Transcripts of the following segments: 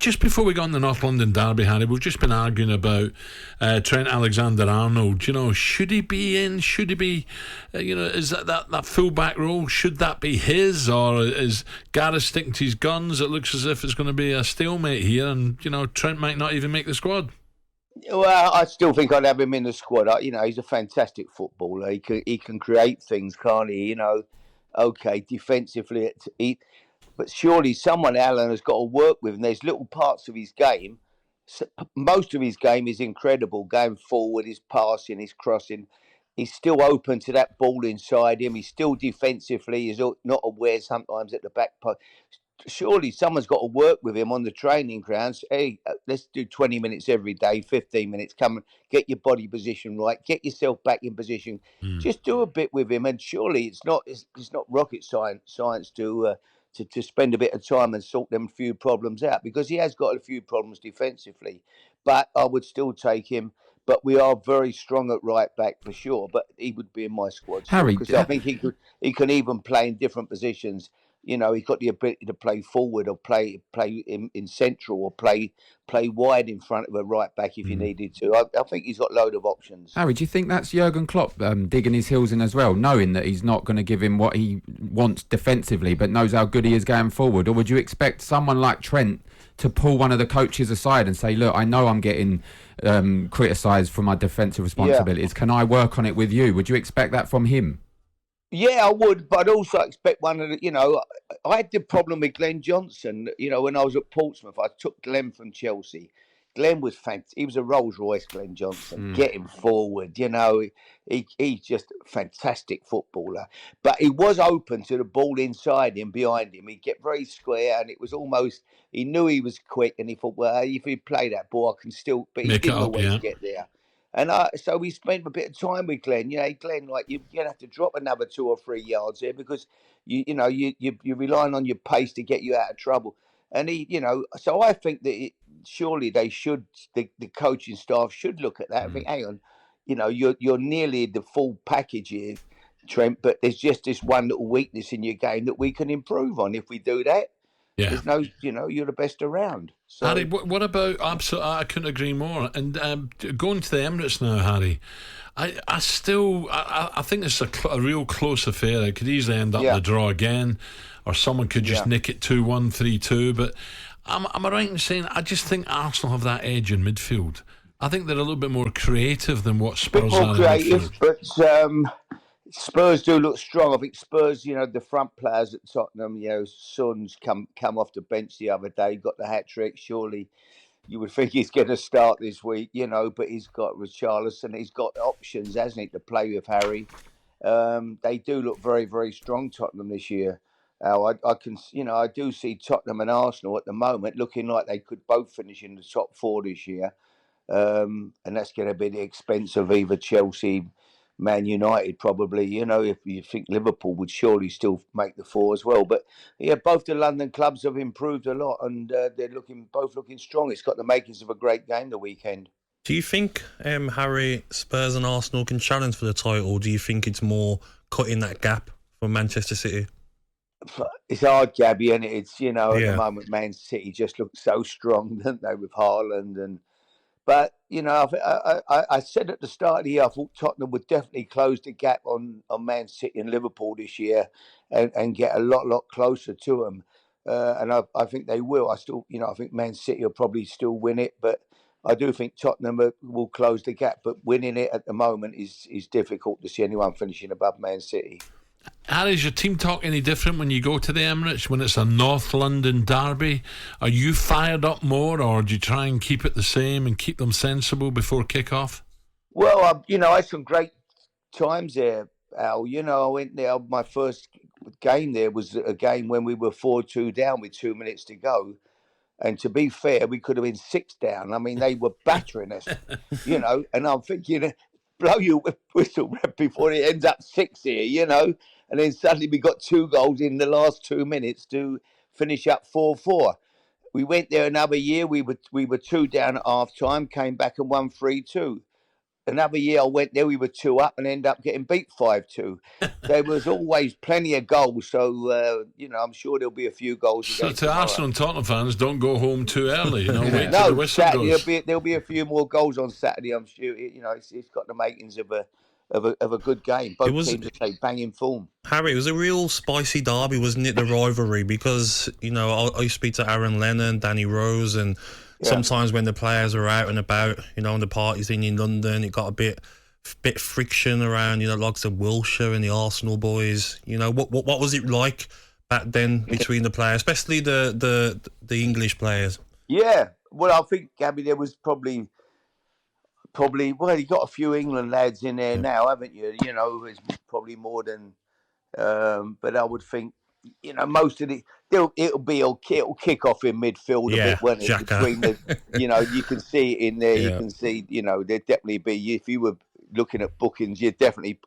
just before we got on the North London derby, Harry, we've just been arguing about Trent Alexander-Arnold. Should he be in? Should he be? Is that full-back role? Should that be his, or is Gareth sticking to his guns? It looks as if it's going to be a stalemate here, and Trent might not even make the squad. Well, I still think I'd have him in the squad. He's a fantastic footballer. He can create things, can't he? Okay, defensively, but surely someone Alan has got to work with. And there's little parts of his game. Most of his game is incredible. Going forward, his passing, his crossing. He's still open to that ball inside him. He's still defensively. He's not aware sometimes at the back post. Surely someone's got to work with him on the training grounds. Hey, let's do 20 minutes every day, 15 minutes. Come and get your body position right. Get yourself back in position. Just do a bit with him. And surely it's not rocket science to spend a bit of time and sort them few problems out, because he has got a few problems defensively. But I would still take him. But we are very strong at right back for sure. But he would be in my squad, Harry, because I think he can even play in different positions. He's got the ability to play forward, or play in central, or play wide in front of a right back if you needed to. I think he's got a load of options. Harry, do you think that's Jurgen Klopp digging his heels in as well, knowing that he's not going to give him what he wants defensively, but knows how good he is going forward? Or would you expect someone like Trent to pull one of the coaches aside and say, look, I know I'm getting criticised for my defensive responsibilities. Can I work on it with you? Would you expect that from him? Yeah, I would, but I'd also expect one of the, I had the problem with Glenn Johnson, when I was at Portsmouth. I took Glenn from Chelsea. Glenn was fantastic. He was a Rolls Royce, Glenn Johnson. Get him forward, he's just a fantastic footballer. But he was open to the ball inside him, behind him. He'd get very square, and it was almost, he knew he was quick, and he thought, well, if he play that ball, I can still, but he didn't always get there. And so we spent a bit of time with Glenn. Glenn, like you're gonna have to drop another 2 or 3 yards here, because you're relying on your pace to get you out of trouble. And so I think that surely they should, the coaching staff should look at that and think, hang on, you're nearly the full package here, Trent, but there's just this one little weakness in your game that we can improve on. If we do that, there's no, you're the best around. So, Harry, what about, absolutely, I couldn't agree more. And going to the Emirates now, Harry, I think it's a real close affair. It could easily end up the draw again, or someone could just nick it 2-1, 3-2. But am I right in saying I just think Arsenal have that edge in midfield? I think they're a little bit more creative than what Spurs are in midfield. But Spurs do look strong. I think Spurs, the front players at Tottenham, Son's come off the bench the other day, got the hat-trick. Surely you would think he's going to start this week, but he's got Richarlison. He's got options, hasn't he, to play with Harry. They do look very, very strong, Tottenham, this year. I do see Tottenham and Arsenal at the moment looking like they could both finish in the top 4 this year. And that's going to be the expense of either Chelsea, Man United, probably. If you think Liverpool would surely still make the 4 as well. But both the London clubs have improved a lot, and they're both looking strong. It's got the makings of a great game the weekend. Do you think, Harry, Spurs and Arsenal can challenge for the title, or do you think it's more cutting that gap from Manchester City? It's hard, Gabby, and it's at the moment Man City just look so strong, don't they, with Haaland But I said at the start of the year, I thought Tottenham would definitely close the gap on Man City and Liverpool this year, and get a lot closer to them. And I think they will. I think Man City will probably still win it, but I do think Tottenham will close the gap. But winning it at the moment is difficult to see anyone finishing above Man City. Harry, is your team talk any different when you go to the Emirates, when it's a North London derby? Are you fired up more, or do you try and keep it the same and keep them sensible before kick-off? Well, I had some great times there, Al. I went there, my first game there was a game when we were 4-2 down with 2 minutes to go. And to be fair, we could have been 6 down. I mean, they were battering us, and I'm thinking, blow your whistle before it ends up 6 here, And then suddenly we got 2 goals in the last 2 minutes to finish up 4-4. We went there another year. We were 2 down at half time, came back and won 3-2. another year I went there, we were 2 up and ended up getting beat 5-2. There was always plenty of goals, so I'm sure there'll be a few goals. So to tomorrow. Arsenal and Tottenham fans, don't go home too early. Wait till the No, whistle Saturday goes. there'll be a few more goals on Saturday. I'm sure. It's got the makings of a good game. Both teams are banging form. Harry, it was a real spicy derby, wasn't it? The rivalry, because I used to speak to Aaron Lennon, Danny Rose, and sometimes when the players are out and about, on the parties in London, it got a bit friction around, like the Wilshere and the Arsenal boys. What was it like back then between the players, especially the English players? Yeah, well, I think, Gabby, there was probably. Well, you got a few England lads in there now, haven't you? It's probably more than. But I would think, most of it'll kick off in midfield a bit, won't it? Between the, you can see it in there. Yeah. You can see, there'd definitely be, if you were looking at bookings, you'd definitely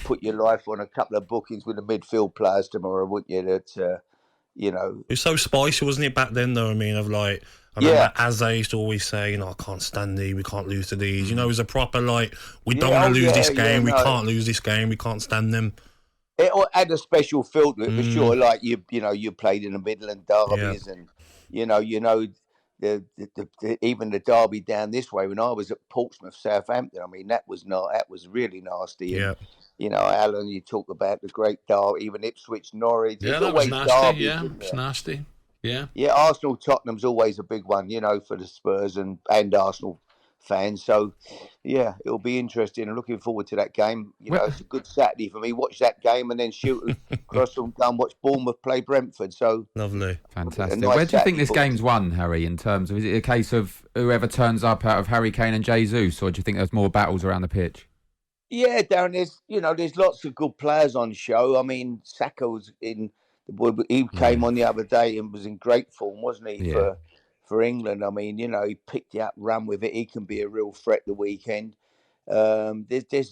put your life on a couple of bookings with the midfield players tomorrow, wouldn't you? That It was so spicy, wasn't it, back then? Though, I remember as they used to always say, I can't stand these, we can't lose to these. It was a proper we don't want to lose this game, we can't lose this game, we can't stand them. It had a special feel to it for sure. Like you played in the Midland derbies, and the even the derby down this way when I was at Portsmouth, Southampton. That was really nasty. Yeah. And, Alan, you talk about the great derby, even Ipswich, Norwich. Yeah, that was nasty. It's nasty. Yeah. Yeah, Arsenal Tottenham's always a big one, for the Spurs and Arsenal fans. So, it'll be interesting. I'm looking forward to that game. It's a good Saturday for me. Watch that game and then shoot across from Gun, watch Bournemouth play Brentford. So lovely. Fantastic. Where do you think this game's won, Harry, in terms of, is it a case of whoever turns up out of Harry Kane and Jesus, or do you think there's more battles around the pitch? Yeah, Darren, there's lots of good players on show. Saka was in. He came on the other day and was in great form, wasn't he, for England? He picked it up, ran with it. He can be a real threat the weekend. There's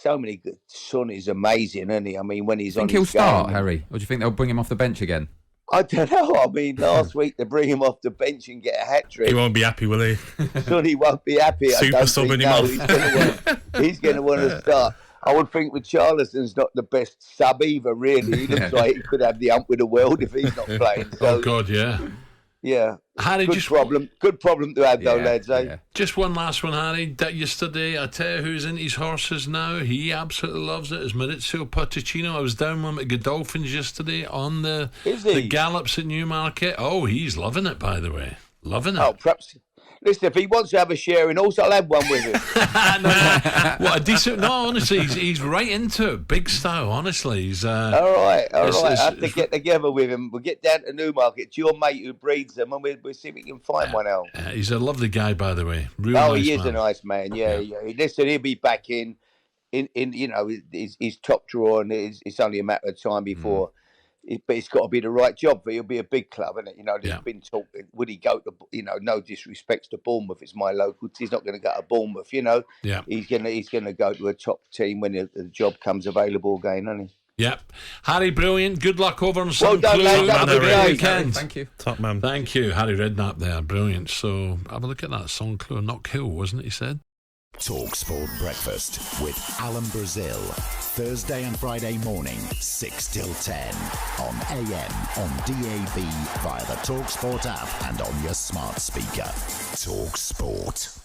so many good. Son is amazing, isn't he? When he's on his game. Think he'll start, Harry? Or do you think they'll bring him off the bench again? I don't know. Last week to bring him off the bench and get a hat-trick. He won't be happy, will he? Son, he won't be happy. Super subbing him off. He's going to want to start. I would think Richarlison's not the best sub either, really. He looks like he could have the ump with the world if he's not playing. So, oh, God, yeah. Yeah. Harry, good problem to have, though, lads, eh? Yeah. Just one last one, Harry. Yesterday, I tell you who's in his horses now. He absolutely loves it. Is Mauricio Pochettino. I was down with him at Godolphins yesterday on the gallops at Newmarket. Oh, he's loving it, by the way. Loving it. Oh, perhaps... Listen, if he wants to have a share in also, I'll have one with him. What a decent... No, honestly, he's right into it. Big style, honestly. He's, all right. I have to get together with him. We'll get down to Newmarket. It's your mate who breeds them, and we'll see if we can find one out. He's a lovely guy, by the way. Real nice he is man. a nice man. Yeah. Listen, he'll be back in his top drawer, and it's only a matter of time before... But it's got to be the right job. But he'll be a big club, isn't it? There's been talk. Would he go to? No disrespect to Bournemouth. It's my local. He's not going to go to Bournemouth. Yeah. He's going to go to a top team when the job comes available again, isn't he? Yep. Harry, brilliant. Good luck over on St. Well done, lads. Have a good weekend. Thank you. Top man. Thank you. Harry Redknapp there. Brilliant. So have a look at that. St. Cloud, Knock Hill, wasn't it, he said? talkSPORT Breakfast with Alan Brazil. Thursday and Friday morning, 6 till 10. On AM, on DAB, via the talkSPORT app and on your smart speaker. talkSPORT.